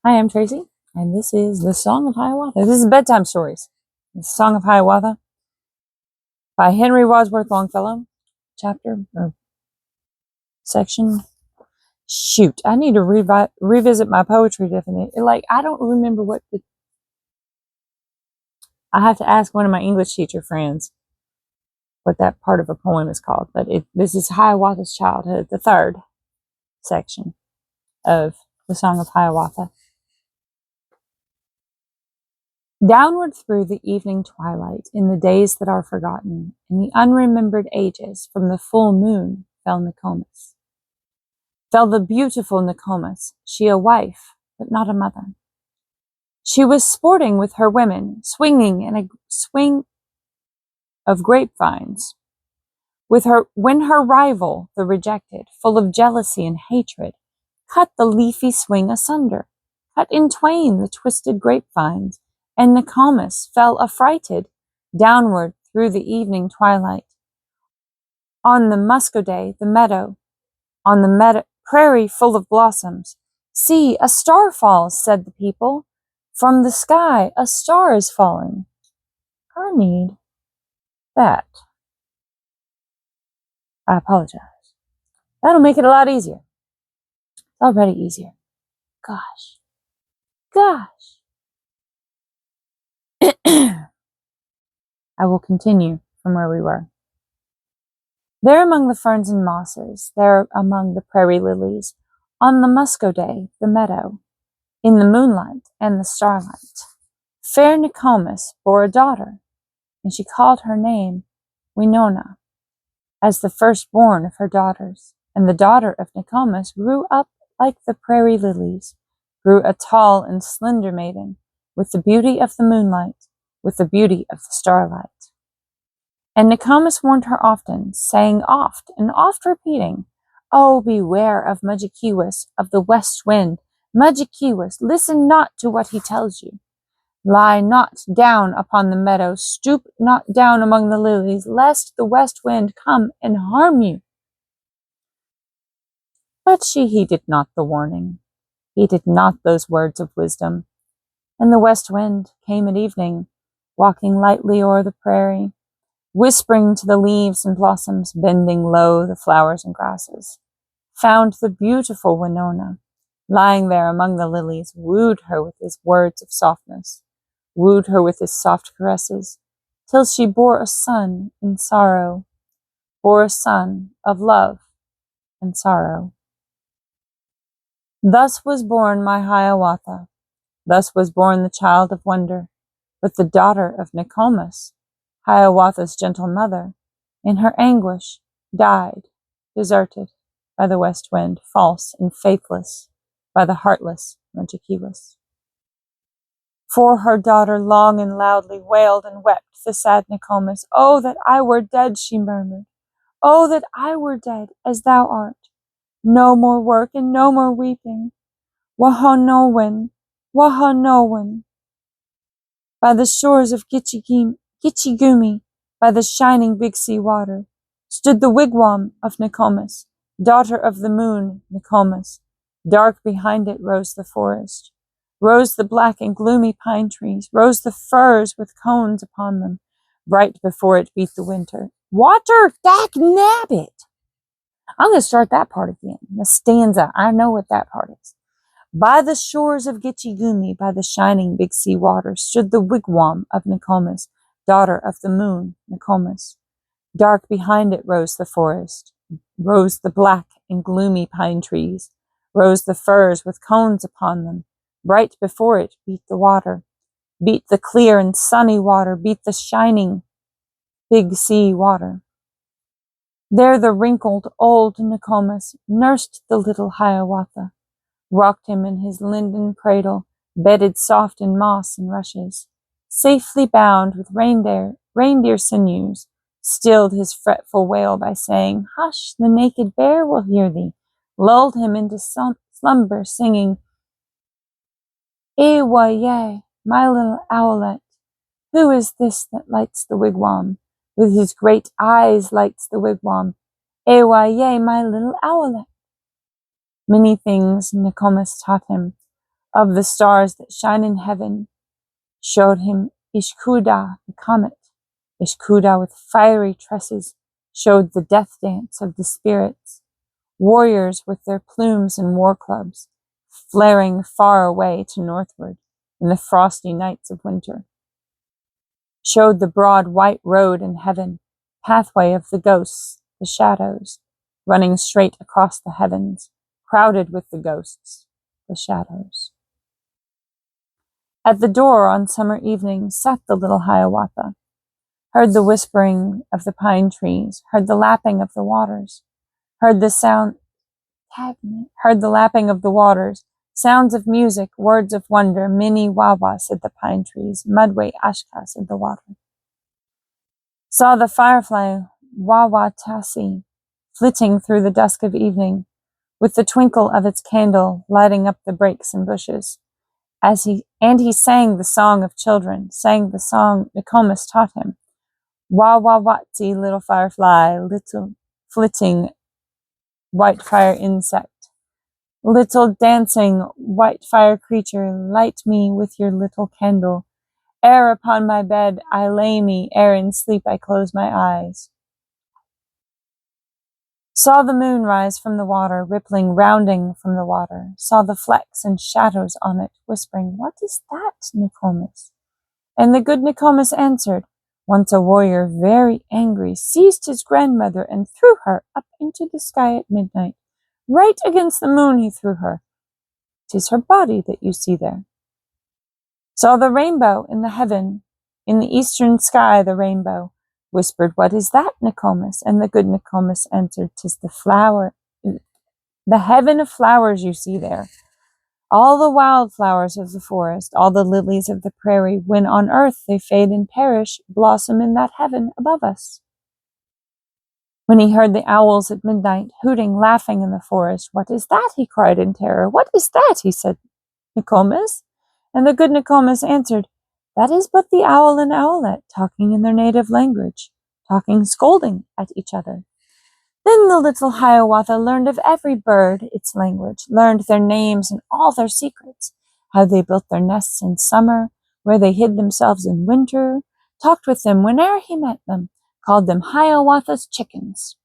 Hi, I'm Tracy, and this is the Song of Hiawatha. This is Bedtime Stories. The Song of Hiawatha by Henry Wadsworth Longfellow. Chapter or section. Shoot, I need to revisit my poetry definition. I don't remember I have to ask one of my English teacher friends what that part of a poem is called. But this is Hiawatha's Childhood, the third section of the Song of Hiawatha. Downward through the evening twilight, in the days that are forgotten, in the unremembered ages, from the full moon fell Nokomis. Fell the beautiful Nokomis, she a wife, but not a mother. She was sporting with her women, swinging in a swing of grapevines. When her rival, the rejected, full of jealousy and hatred, cut the leafy swing asunder, cut in twain the twisted grapevines, and Nokomis fell affrighted downward through the evening twilight. On the muscoday, the meadow, on the prairie full of blossoms, see, a star falls, said the people. From the sky a star is falling. I need that. I apologize. That'll make it a lot easier. It's already easier. Gosh. I will continue from where we were. There among the ferns and mosses, there among the prairie lilies, on the muscoday, the meadow, in the moonlight and the starlight, fair Nokomis bore a daughter, and she called her name Winona, as the firstborn of her daughters. And the daughter of Nokomis grew up like the prairie lilies, grew a tall and slender maiden, with the beauty of the moonlight, with the beauty of the starlight. And Nokomis warned her often, saying oft and oft repeating, "Oh, beware of Mudjekeewis of the west wind. Mudjekeewis, listen not to what he tells you. Lie not down upon the meadow, stoop not down among the lilies, lest the west wind come and harm you." But she heeded not the warning, heeded not those words of wisdom. And the west wind came at evening, walking lightly o'er the prairie, whispering to the leaves and blossoms, bending low the flowers and grasses, found the beautiful Winona, lying there among the lilies, wooed her with his words of softness, wooed her with his soft caresses, till she bore a son in sorrow, bore a son of love and sorrow. Thus was born my Hiawatha, thus was born the child of wonder, but the daughter of Nokomis, Hiawatha's gentle mother, in her anguish, died, deserted by the west wind, false and faithless by the heartless Mudjekeewis. For her daughter long and loudly wailed and wept the sad Nokomis. "Oh, that I were dead," she murmured. "Oh, that I were dead, as thou art. No more work and no more weeping. Wahonowin, Wahonowin." By the shores of Gitchigumi, by the shining Big Sea water, stood the wigwam of Nokomis, daughter of the moon, Nokomis. Dark behind it rose the forest, rose the black and gloomy pine trees, rose the firs with cones upon them. Bright before it beat the winter. Water, dag nabbit! I'm going to start that part again. The stanza, I know what that part is. By the shores of Gitchigumi, by the shining Big Sea water, stood the wigwam of Nokomis, daughter of the moon, Nokomis. Dark behind it rose the forest, rose the black and gloomy pine trees, rose the firs with cones upon them. Bright before it beat the water, beat the clear and sunny water, beat the shining Big Sea water. There the wrinkled old Nokomis nursed the little Hiawatha, rocked him in his linden cradle, bedded soft in moss and rushes, safely bound with reindeer sinews, stilled his fretful wail by saying, "Hush, the naked bear will hear thee," lulled him into slumber, singing, "Ewa-yay, my little owlet, who is this that lights the wigwam? With his great eyes lights the wigwam. Ewa-yay, my little owlet." Many things Nokomis taught him. of the stars that shine in heaven, showed him Ishkuda, the comet. Ishkuda, with fiery tresses, showed the death dance of the spirits, warriors with their plumes and war clubs, flaring far away to northward in the frosty nights of winter. Showed the broad white road in heaven, pathway of the ghosts, the shadows, running straight across the heavens, crowded with the ghosts, the shadows. At the door on summer evenings sat the little Hiawatha, heard the whispering of the pine trees, heard the lapping of the waters, heard the lapping of the waters, sounds of music, words of wonder, mini wawa, said the pine trees, mudway ashka, said the water. Saw the firefly wawa tasi, flitting through the dusk of evening, with the twinkle of its candle lighting up the brakes and bushes. He sang the song of children, sang the song Nokomis taught him. Wah wah watty, little firefly, little flitting white fire insect. Little dancing white fire creature, light me with your little candle. Ere upon my bed I lay me, ere in sleep I close my eyes. Saw the moon rise from the water, rippling, rounding from the water. Saw the flecks and shadows on it, whispering, "What is that, Nokomis?" And the good Nokomis answered, "Once a warrior, very angry, seized his grandmother and threw her up into the sky at midnight. Right against the moon he threw her. 'Tis her body that you see there." Saw the rainbow in the heaven, in the eastern sky the rainbow. Whispered, "What is that, Nokomis?" And the good Nokomis answered, "'Tis the heaven of flowers you see there. All the wildflowers of the forest, all the lilies of the prairie, when on earth they fade and perish, blossom in that heaven above us." When he heard the owls at midnight, hooting, laughing in the forest, "What is that?" he cried in terror. "What is that?" he said, "Nokomis?" And the good Nokomis answered, "That is but the owl and owlet talking in their native language, talking, scolding at each other." Then the little Hiawatha learned of every bird its language, learned their names and all their secrets, how they built their nests in summer, where they hid themselves in winter, talked with them whene'er he met them, called them Hiawatha's chickens.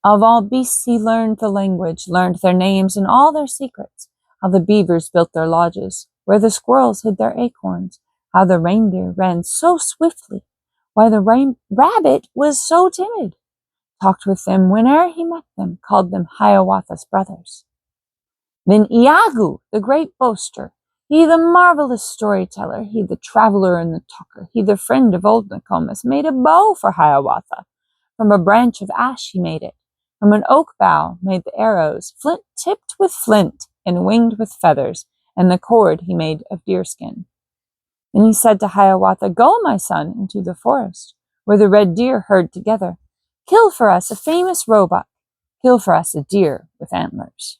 Of all beasts he learned the language, learned their names and all their secrets, how the beavers built their lodges, where the squirrels hid their acorns, how the reindeer ran so swiftly, why the rabbit was so timid, talked with them whene'er he met them, called them Hiawatha's brothers. Then Iagu, the great boaster, he the marvelous storyteller, he the traveler and the talker, he the friend of old Nokomis, made a bow for Hiawatha. From a branch of ash he made it. From an oak bough made the arrows, flint tipped with flint and winged with feathers, and the cord he made of deerskin. Then he said to Hiawatha, "Go, my son, into the forest, where the red deer herd together. Kill for us a famous roebuck. Kill for us a deer with antlers."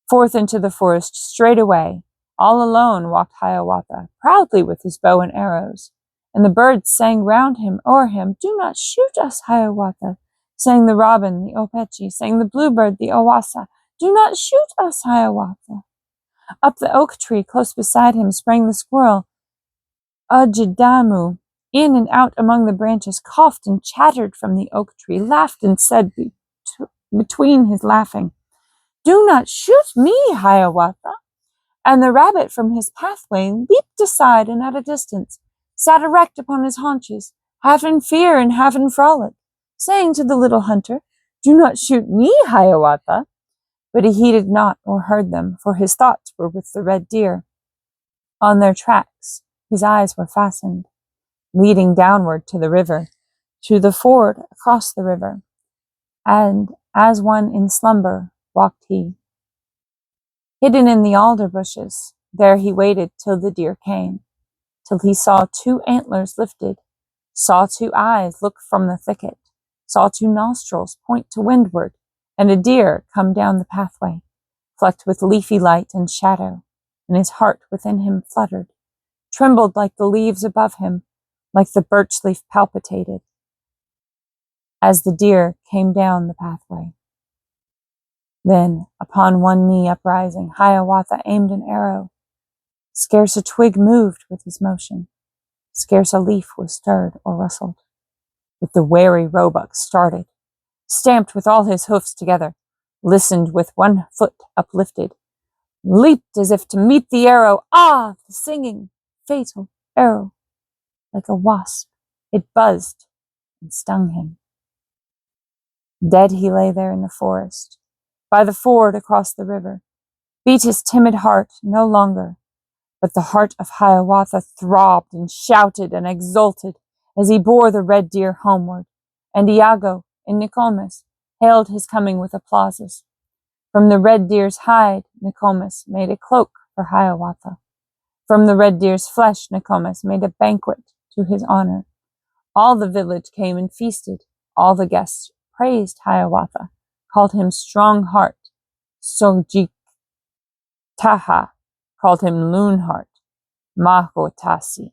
Forth into the forest straightway, all alone walked Hiawatha, proudly with his bow and arrows. And the birds sang round him, o'er him, "Do not shoot us, Hiawatha." Sang the robin, the opechi, sang the bluebird, the owassa, "Do not shoot us, Hiawatha." Up the oak tree, close beside him, sprang the squirrel, Ujidamu. In and out among the branches, coughed and chattered from the oak tree, laughed and said between his laughing, "Do not shoot me, Hiawatha." And the rabbit from his pathway leaped aside and at a distance, sat erect upon his haunches, half in fear and half in frolic, saying to the little hunter, "Do not shoot me, Hiawatha." But he heeded not or heard them, for his thoughts were with the red deer. On their tracks his eyes were fastened, leading downward to the river, to the ford across the river. And as one in slumber walked he. Hidden in the alder bushes, there he waited till the deer came, till he saw 2 antlers lifted, saw 2 eyes look from the thicket, saw 2 nostrils point to windward, and a deer come down the pathway, flecked with leafy light and shadow, and his heart within him fluttered, trembled like the leaves above him, like the birch leaf palpitated, as the deer came down the pathway. Then, upon one knee uprising, Hiawatha aimed an arrow. Scarce a twig moved with his motion. Scarce a leaf was stirred or rustled. But the wary roebuck started, stamped with all his hoofs together, listened with one foot uplifted, leaped as if to meet the arrow. Ah, the singing, fatal arrow! Like a wasp, it buzzed and stung him. Dead he lay there in the forest, by the ford across the river. Beat his timid heart no longer, but the heart of Hiawatha throbbed and shouted and exulted as he bore the red deer homeward, and Iago in Nokomis hailed his coming with applauses. From the red deer's hide, Nokomis made a cloak for Hiawatha. From the red deer's flesh, Nokomis made a banquet to his honor. All the village came and feasted. All the guests praised Hiawatha, called him Strong Heart. Songjik Taha called him Loon Heart. Mahotasi